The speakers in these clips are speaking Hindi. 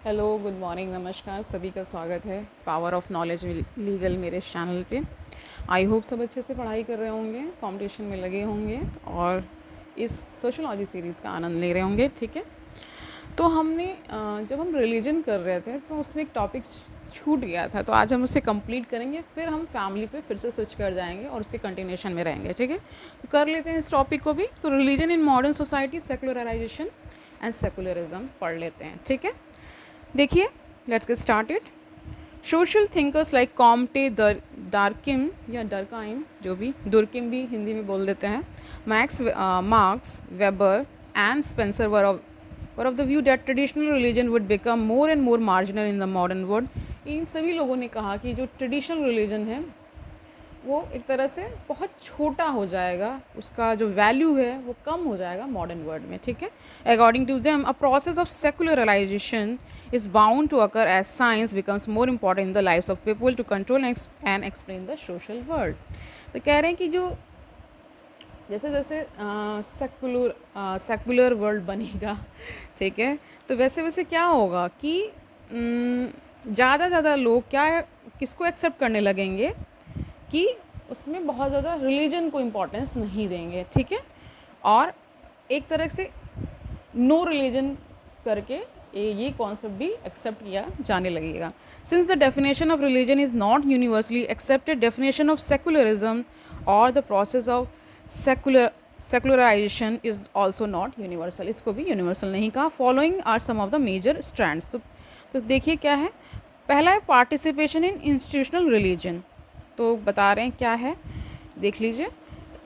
हेलो, गुड मॉर्निंग, नमस्कार, सभी का स्वागत है पावर ऑफ नॉलेज लीगल मेरे चैनल पे। आई होप सब अच्छे से पढ़ाई कर रहे होंगे, कंपटीशन में लगे होंगे और इस सोशलॉजी सीरीज़ का आनंद ले रहे होंगे। ठीक है, तो हमने जब हम रिलीजन कर रहे थे तो उसमें एक टॉपिक छूट गया था, तो आज हम उसे कंप्लीट करेंगे, फिर हम फैमिली पे फिर से स्विच कर जाएंगे और उसके कंटिन्यूशन में रहेंगे। ठीक है, तो कर लेते हैं इस टॉपिक को भी। तो religion in modern society, secularization and secularism पढ़ लेते हैं। ठीक है, देखिए, let's get started. Social thinkers like Comte Durkheim या डरकाइम, जो भी दुर्किम भी हिंदी में बोल देते हैं, Marx, Weber and Spencer were of the view that traditional religion would become more and more marginal in the modern world. इन सभी लोगों ने कहा कि जो ट्रेडिशनल रिलीजन है वो एक तरह से बहुत छोटा हो जाएगा, उसका जो वैल्यू है वो कम हो जाएगा मॉडर्न वर्ल्ड में। ठीक है, according to them a process of secularization is bound to occur as science becomes more important in the life of people to control and explain the social world. तो कह रहे हैं कि जो जैसे जैसे सेकुलर वर्ल्ड बनेगा, ठीक है, तो वैसे वैसे क्या होगा कि ज़्यादा लोग क्या किसको एक्सेप्ट करने लगेंगे कि उसमें बहुत ज़्यादा रिलीजन को इम्पोर्टेंस नहीं देंगे। ठीक है, और एक तरह से नो रिलीजन करके ये कॉन्सेप्ट भी एक्सेप्ट किया जाने लगेगा। Since the definition of religion is not universally accepted, definition of secularism और the process of secularization is also not universal. इसको भी यूनिवर्सल नहीं कहा। Following are some of the major strands. तो देखिए क्या है। पहला है पार्टिसिपेशन इन इंस्टीट्यूशनल रिलीजन। तो बता रहे हैं क्या है, देख लीजिए।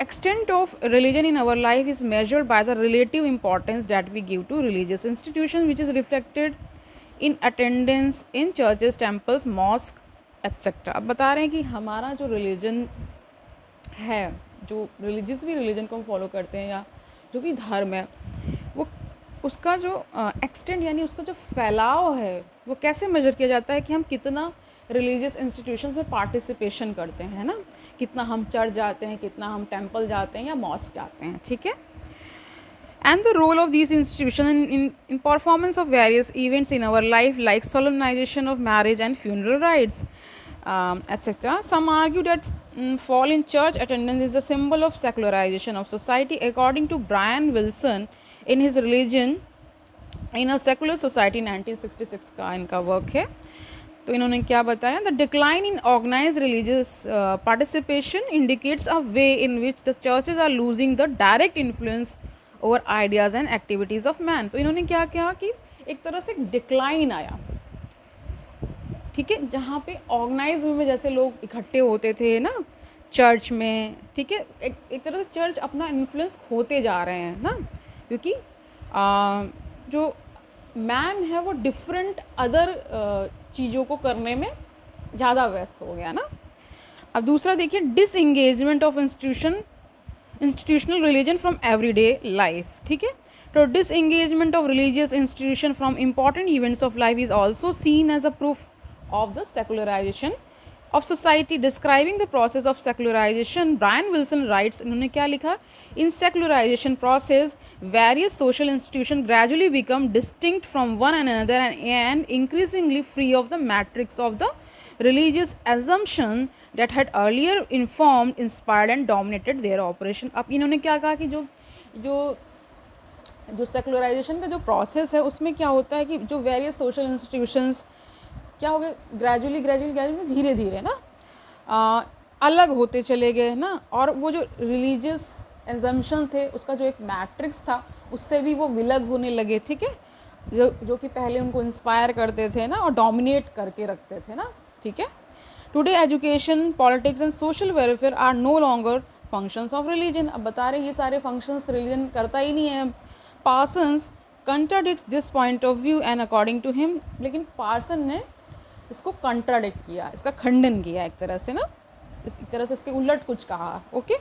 Extent of religion in our life is measured by the relative importance that we give to religious institution which is reflected in attendance in churches, temples, mosque etcetera. अब बता रहे हैं कि हमारा जो रिलीजन है, जो जिस भी रिलीजन को हम फॉलो करते हैं या जो भी धर्म है, वो उसका जो एक्सटेंट यानी उसका जो फैलाव है वो कैसे मेजर किया जाता है कि हम कितना रिलीजियस इंस्टीट्यूशंस में पार्टिसिपेशन करते हैं, है ना, कितना हम चर्च जाते हैं, कितना हम टेंपल जाते हैं या मॉस्क जाते हैं। ठीक है, and the role of these institutions in performance of various events in our life like solemnization of marriage and funeral rites, etc. Some argue that fall in church attendance is a symbol of secularization of society. According to Brian Wilson in his Religion in a Secular Society 1966 का इनका वर्क है, तो इन्होंने क्या बताया, the decline in organise religious participation indicates a way in which the churches are losing the direct influence over ideas and activities of man. तो इन्होंने क्या किया कि एक तरह से डिक्लाइन आया, ठीक है, जहाँ पे ऑर्गेनाइज में जैसे लोग इकट्ठे होते थे ना चर्च में, ठीक है, एक तरह से चर्च अपना इन्फ्लुएंस खोते जा रहे हैं ना, क्योंकि जो मैन है वो डिफरेंट अदर चीज़ों को करने में ज़्यादा व्यस्त हो गया ना। अब दूसरा देखिए, disengagement of institutional religion from everyday life. ठीक है, तो disengagement of religious institution from important events of life is also seen as a proof of the secularization of society. Describing the process of secularization, Brian Wilson writes, इन्होंने क्या लिखा, in secularization process various social institutions gradually become distinct from one another and increasingly free of the matrix of the religious assumption that had earlier informed, inspired and dominated their operation. अब इन्होंने क्या कहा कि जो सेकुलराइजेशन का जो प्रोसेस है उसमें क्या होता है कि जो वेरियस सोशल इंस्टीट्यूशंस क्या हो गए, ग्रेजुअली धीरे धीरे ना अलग होते चले गए ना, और वो जो रिलीजियस एजम्पशन थे उसका जो एक मैट्रिक्स था उससे भी वो विलग होने लगे। ठीक है, जो कि पहले उनको इंस्पायर करते थे ना और डोमिनेट करके रखते थे ना। ठीक है, today education, politics and social welfare are no longer functions of religion. अब बता रहे ये सारे फंक्शंस रिलीजन करता ही नहीं है। Parsons contradicts this point of view and according to him, लेकिन पार्सन ने इसको कंट्राडिक्ट किया, इसका खंडन किया एक तरह से ना, एक तरह से इसके उलट कुछ कहा। ओके,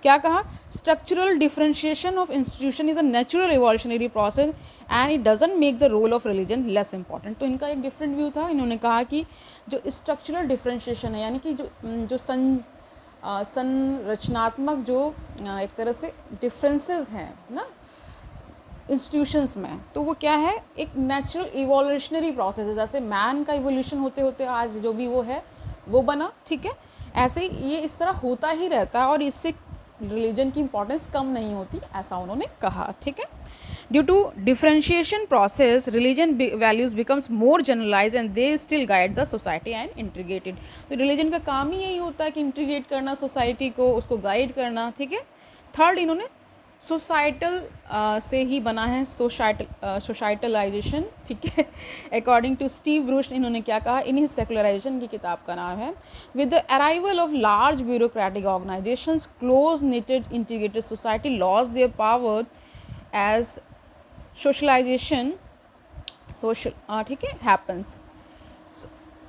क्या कहा, structural differentiation of institution is a natural evolutionary process and it doesn't make the role of religion less important. तो इनका एक डिफरेंट व्यू था। इन्होंने कहा कि जो स्ट्रक्चरल डिफरेंशिएशन है, यानी कि जो संरचनात्मक जो एक तरह से डिफरेंसेस हैं ना, इंस्टीट्यूशंस में, तो वो क्या है, एक नेचुरल इवोल्यूशनरी प्रोसेस है। जैसे मैन का इवोल्यूशन होते होते आज जो भी वो है वो बना, ठीक है, ऐसे ही ये इस तरह होता ही रहता है और इससे रिलीजन की इंपॉर्टेंस कम नहीं होती, ऐसा उन्होंने कहा, ठीक है। Due to differentiation process religion values becomes more generalise and they still guide the society and integrated. तो रिलीजन का काम ही यही होता है कि इंटीग्रेट करना सोसाइटी को, उसको गाइड करना, ठीक है। थर्ड इन्होंने सोसाइटल से ही बना है, सोसाइटलाइजेशन, ठीक है। अकॉर्डिंग टू स्टीव ब्रूश इन्होंने क्या कहा, इन्हीं सेकुलराइजेशन की किताब का नाम है। With the arrival of large bureaucratic organisations close knitted integrated society loss their power as socialisation ठीक है हैपन्स।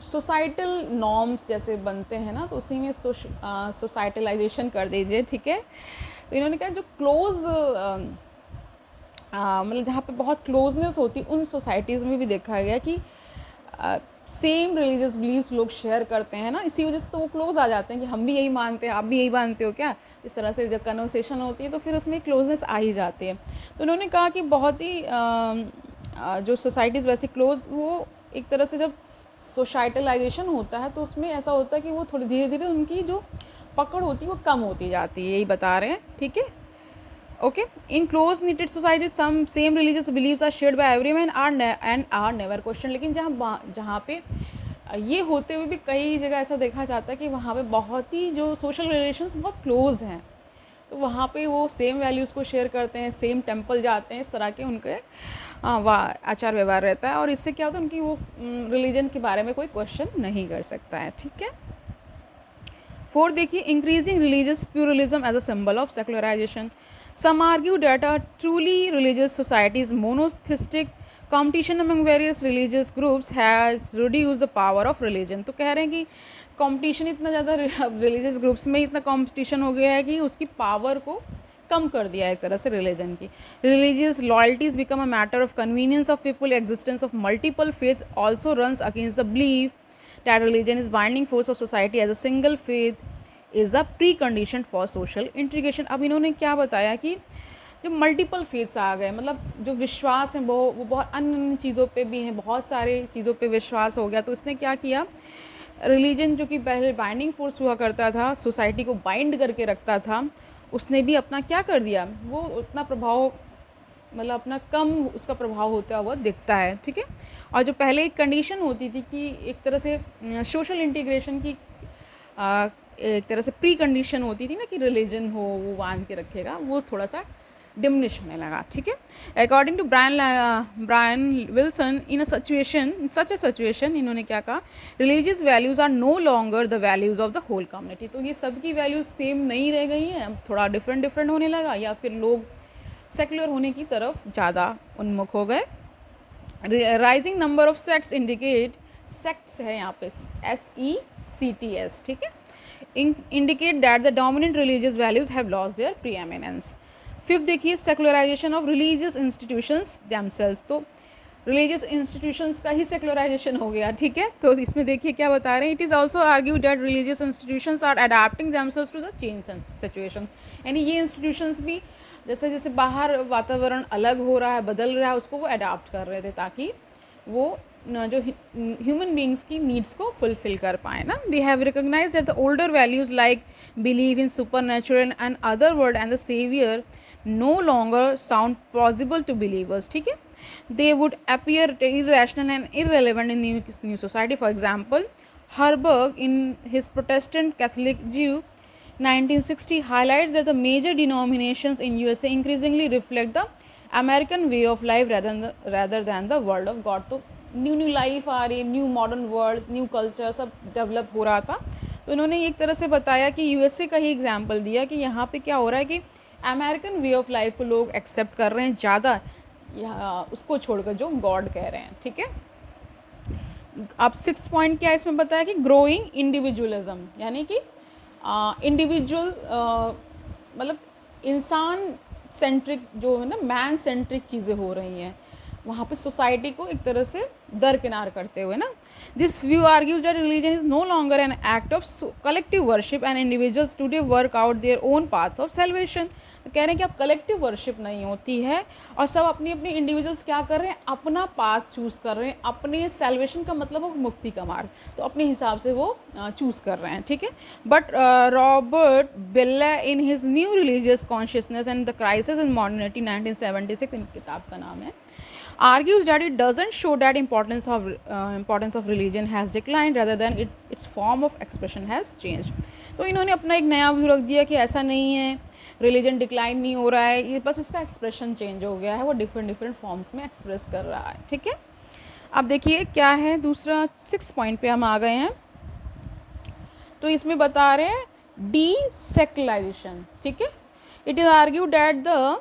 सोसाइटल नॉर्म्स जैसे बनते हैं ना, तो उसी में सोसाइटलाइजेशन कर दीजिए, ठीक है। तो इन्होंने कहा जो क्लोज मतलब जहाँ पे बहुत क्लोजनेस होती है, उन सोसाइटीज़ में भी देखा गया कि सेम रिलीजियस बिलीव्स लोग शेयर करते हैं ना, इसी वजह से तो वो क्लोज आ जाते हैं कि हम भी यही मानते हैं, आप भी यही मानते हो क्या, इस तरह से जब कन्वर्सेशन होती है तो फिर उसमें क्लोजनेस आ ही जाती है। तो उन्होंने कहा कि बहुत ही जो सोसाइटीज़ वैसे क्लोज, वो एक तरह से जब सोसाइटलाइजेशन होता है तो उसमें ऐसा होता है कि वो थोड़ी धीरे धीरे उनकी जो पकड़ होती है वो कम होती जाती है, यही बता रहे हैं, ठीक है। Okay, in close knitted society some same religious believes are shared by everyone and are never question. लेकिन जहाँ पे ये होते हुए भी कई जगह ऐसा देखा जाता है कि वहाँ पे बहुत ही जो सोशल रिलेशंस बहुत क्लोज हैं, तो वहाँ पे वो सेम वैल्यूज़ को शेयर करते हैं, सेम टेम्पल जाते हैं, इस तरह के उनके आचार व्यवहार रहता है, और इससे क्या होता है उनकी वो रिलीजन के बारे में कोई क्वेश्चन नहीं कर सकता है, ठीक है। फोर्थ देखिए, increasing religious pluralism as a symbol of secularization. Some argue that a truly religious societies monotheistic competition among various religious groups has reduced the power of religion। तो कह रहे हैं कि कंपटीशन इतना ज़्यादा रिलीजियस ग्रुप्स में इतना कंपटीशन हो गया है कि उसकी पावर को कम कर दिया है एक तरह से रिलीजन की। Religious loyalties become a matter of convenience of people. Existence of multiple faith also runs against the belief that religion is binding force of society as a single faith is a precondition for social integration. अब इन्होंने क्या बताया कि जो मल्टीपल फेथ्स आ गए, मतलब जो विश्वास हैं वो बहुत अन्य चीज़ों पे भी हैं, बहुत सारे चीज़ों पे विश्वास हो गया, तो इसने क्या किया, रिलीजन जो कि पहले बाइंडिंग फोर्स हुआ करता था, सोसाइटी को बाइंड करके रखता था, उसने भी अपना क्या कर दिया, वो उतना प्रभाव मतलब अपना कम उसका प्रभाव होता हुआ दिखता है, ठीक है। और जो पहले एक कंडीशन होती थी कि एक तरह से सोशल इंटीग्रेशन की एक तरह से प्री कंडीशन होती थी ना कि रिलीजन हो वो बांध के रखेगा, वो थोड़ा सा डिमिनिश होने लगा, ठीक है। According to Brian Wilson, in such a situation इन्होंने क्या कहा, religious values are no longer the values of the whole community. तो ये सबकी वैल्यूज़ सेम नहीं रह गई हैं, अब थोड़ा डिफरेंट होने लगा, या फिर लोग सेक्युलर होने की तरफ ज़्यादा उन्मुख हो गए। Rising number of sects indicate, sects है यहाँ पे SECTS, ठीक है, indicate that the dominant religious values have lost their preeminence. Fifth देखिए, secularization of religious institutions themselves. तो रिलीजियस इंस्टीट्यूशंस का ही सेकुलराइजेशन हो गया, ठीक है। तो इसमें देखिए क्या बता रहे हैं, it is also argue that religious institutions are adapting themselves to the change situation. यानी ये इंस्टीट्यूशंस भी जैसे जैसे बाहर वातावरण अलग हो रहा है, बदल रहा है, उसको वो अडाप्ट कर रहे थे ताकि वो जो ह्यूमन बींग्स की नीड्स को फुलफिल कर पाए ना। They have recognise that the older values like believe in supernatural and other world and the saviour no longer sound possible to believers, ठीक है। They would appear irrational and irrelevant in new society. For example, Herberg in his Protestant Catholic Jew 1960 highlights that the major denominations in USA increasingly reflect the American way of life rather than the world of God। तो न्यू लाइफ आ रही है, new modern world, new culture सब डेवलप हो रहा था। तो इन्होंने एक तरह से बताया कि USA का ही एग्जाम्पल दिया कि यहाँ पे क्या हो रहा है कि अमेरिकन वे ऑफ लाइफ को लोग एक्सेप्ट कर रहे हैं ज़्यादा, उसको छोड़कर जो गॉड कह रहे हैं, ठीक है। अब 6 पॉइंट क्या इसमें बताया कि ग्रोइंग इंडिविजुअलिज्म, यानी कि इंडिविजुअल मतलब इंसान सेंट्रिक जो है ना, मैन सेंट्रिक चीज़ें हो रही हैं, वहाँ पे सोसाइटी को एक तरह से दरकिनार करते हुए ना। This view argues that religion is no longer an act of collective worship and individuals today work out their own path of salvation. तो कह रहे हैं कि अब कलेक्टिव वर्शिप नहीं होती है और सब अपनी अपनी इंडिविजुअल्स क्या कर रहे हैं, अपना पाथ चूज़ कर रहे हैं, अपने सेल्वेशन का मतलब हो मुक्ति का मार्ग, तो अपने हिसाब से वो चूज़ कर रहे हैं, ठीक है। But Robert Bella in his new religious consciousness and the crisis in modernity 1976, इन किताब का नाम है, argues that it doesn't show that importance of religion has declined rather than its form of expression has changed। तो इन्होंने अपना एक नया व्यू रख दिया कि ऐसा नहीं है, रिलीजन डिक्लाइन नहीं हो रहा है, ये बस इसका एक्सप्रेशन चेंज हो गया है, वो डिफरेंट फॉर्म्स में एक्सप्रेस कर रहा है, ठीक है। अब देखिए क्या है दूसरा 6 पॉइंट पे हम आ गए हैं। तो इसमें बता रहे हैं डीसेक्युलराइजेशन, ठीक है। It is argue that the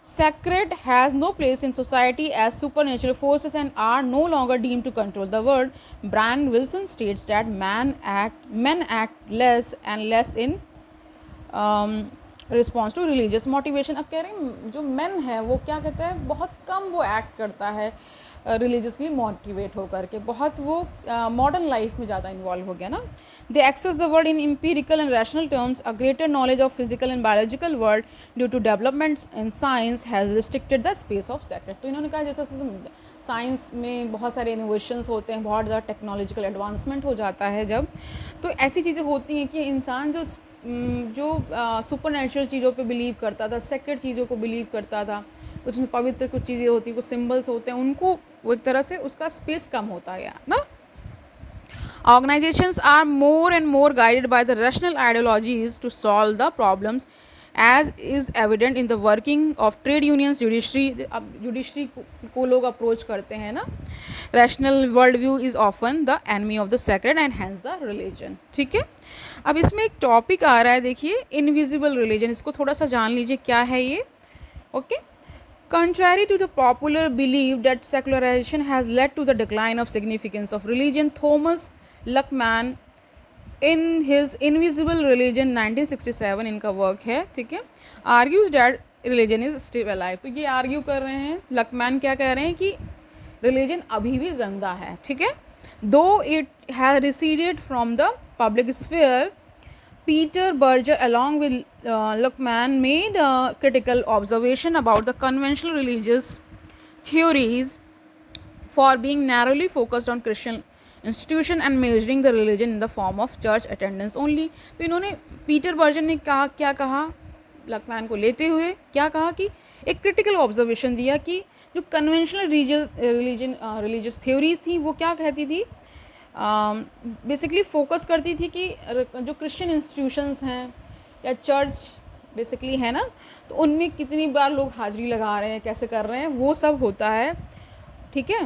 sacred has no place in society as supernatural forces and are no longer deemed to control the world। Brian Wilson states that men act less and less in response to religious motivation. अब कह रहे हैं जो मेन है वो क्या कहता है, बहुत कम वो एक्ट करता है रिलीजियसली मोटिवेट होकर के, बहुत वो मॉडर्न लाइफ में ज़्यादा इन्वॉल्व हो गया ना। They assess the world in empirical and rational terms, a greater knowledge of physical and biological world due to developments in science has restricted the space of sacred. तो इन्होंने कहा जैसे साइंस में बहुत सारे इनोवेशंस होते हैं, बहुत ज़्यादा टेक्नोलॉजिकल एडवांसमेंट हो जाता है जब, तो ऐसी चीज़ें होती हैं कि इंसान जो सुपर नेचुरल चीज़ों पे बिलीव करता था, सेक्रेट चीज़ों को बिलीव करता था, उसमें पवित्र कुछ चीज़ें होती हैं, कुछ सिम्बल्स होते हैं, उनको वो एक तरह से उसका स्पेस कम होता गया ना। Organisations are more and more guided by the rational ideologies to solve the problems as is evident in the working of trade unions, judiciary. अब जुडिशरी को लोग अप्रोच करते हैं ना। Rational world view is often the enemy of the sacred and hence the religion, ठीक है। अब इसमें एक टॉपिक आ रहा है, देखिए इनविजिबल रिलीजन, इसको थोड़ा सा जान लीजिए क्या है ये, okay. Contrary to the popular belief that secularization has led to the decline of significance of religion, Thomas Luckman in his Invisible Religion 1967 इनका वर्क है, ठीक है, argues that religion is still alive। तो ये आर्ग्यू कर रहे हैं, लकमैन क्या कह रहे हैं कि रिलीजन अभी भी जिंदा है, ठीक है। Though it has receded from the public sphere, Peter Berger along with Luckman made a critical observation about the conventional religious theories for being narrowly focused on Christian institution and measuring the religion in the form of church attendance only। तो इन्होंने पीटर बर्जन ने कहा, क्या कहा, लकमैन को लेते हुए क्या कहा कि एक क्रिटिकल ऑब्जर्वेशन दिया कि जो कन्वेंशनल रिलीजियस थ्योरीज थी वो क्या कहती थी, बेसिकली फोकस करती थी कि जो क्रिश्चियन इंस्टीट्यूशंस हैं या चर्च बेसिकली है ना, तो उनमें कितनी बार लोग हाजिरी लगा रहे हैं, कैसे कर रहे हैं, वो सब होता है, ठीक है।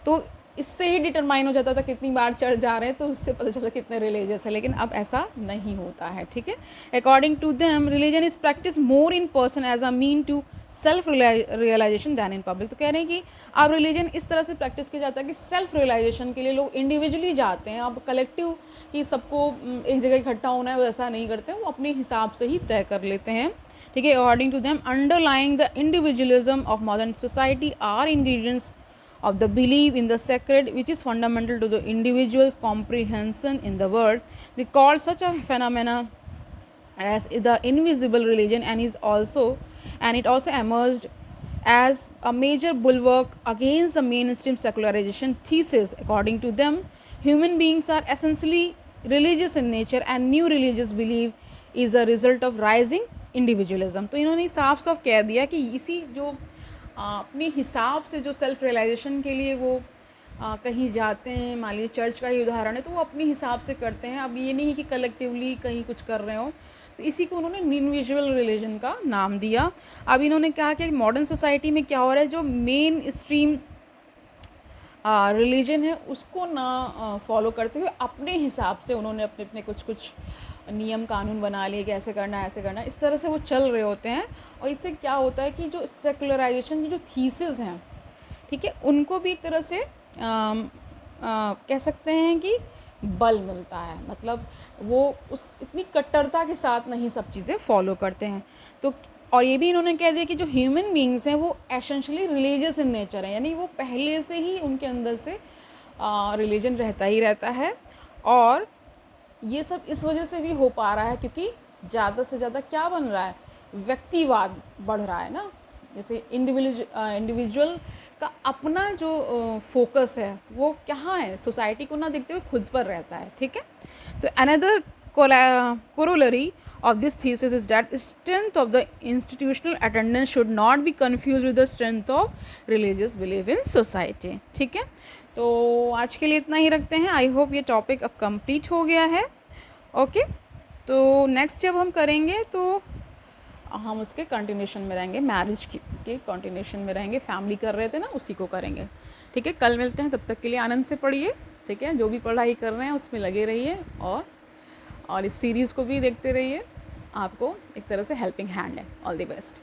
तो इससे ही डिटरमाइन हो जाता था कितनी बार चर्च जा रहे हैं, तो उससे पता चला कितने रिलीजियस है, लेकिन अब ऐसा नहीं होता है, ठीक है। According to them religion is practice more in person as a mean to self realisation than in public. तो कह रहे हैं कि अब रिलीजन इस तरह से प्रैक्टिस किया जाता है कि सेल्फ रियलाइजेशन के लिए लोग इंडिविजुअली जाते हैं, अब कलेक्टिव कि सबको एक जगह इकट्ठा होना है वैसा नहीं करते, वो अपने हिसाब से ही तय कर लेते हैं, ठीक है। According to them underlying the individualism of modern society are ingredients of the belief in the sacred, which is fundamental to the individual's comprehension in the world. They call such a phenomena as the invisible religion, and it also emerged as a major bulwark against the mainstream secularization thesis. According to them, human beings are essentially religious in nature, and new religious belief is a result of rising individualism। तो इन्होंने साफ साफ कह दिया कि इसी जो अपने हिसाब से जो सेल्फ रियलाइजेशन के लिए वो कहीं जाते हैं, मान लीजिए चर्च का ही उदाहरण है, तो वो अपने हिसाब से करते हैं, अब ये नहीं कि कलेक्टिवली कहीं कुछ कर रहे हो, तो इसी को उन्होंने इंडिविजुअल रिलीजन का नाम दिया। अब इन्होंने कहा कि मॉडर्न सोसाइटी में क्या हो रहा है, जो मेन स्ट्रीम रिलीजन है उसको ना फॉलो करते हुए अपने हिसाब से उन्होंने अपने अपने कुछ नियम कानून बना लिए कि ऐसे करना ऐसे करना, इस तरह से वो चल रहे होते हैं। और इससे क्या होता है कि जो सेकुलराइजेशन की जो थीसिस हैं, ठीक है, उनको भी एक तरह से कह सकते हैं कि बल मिलता है, मतलब वो उस इतनी कट्टरता के साथ नहीं सब चीज़ें फॉलो करते हैं। तो और ये भी इन्होंने कह दिया कि जो ह्यूमन बींग्स हैं वो एसेंशियली रिलीजियस इन नेचर है, यानी वो पहले से ही उनके अंदर से रिलीजन रहता ही रहता है। और ये सब इस वजह से भी हो पा रहा है क्योंकि ज़्यादा से ज़्यादा क्या बन रहा है, व्यक्तिवाद बढ़ रहा है ना। जैसे इंडिविजुअल का अपना जो फोकस है वो कहाँ है, सोसाइटी को ना देखते हुए खुद पर रहता है, ठीक है। तो another corollary of this thesis is that strength of the institutional attendance should not be confused with the strength of religious belief in society, ठीक है। तो आज के लिए इतना ही रखते हैं। आई होप ये टॉपिक अब कंप्लीट हो गया है। ओके, तो नेक्स्ट जब हम करेंगे तो हम उसके कंटिन्यूशन में रहेंगे, मैरिज के कंटिन्यूशन में रहेंगे, फैमिली कर रहे थे ना उसी को करेंगे, ठीक है। कल मिलते हैं, तब तक के लिए आनंद से पढ़िए, ठीक है। जो भी पढ़ाई कर रहे हैं उसमें लगे रहिए और इस सीरीज़ को भी देखते रहिए, आपको एक तरह से हेल्पिंग हैंड है। All the best.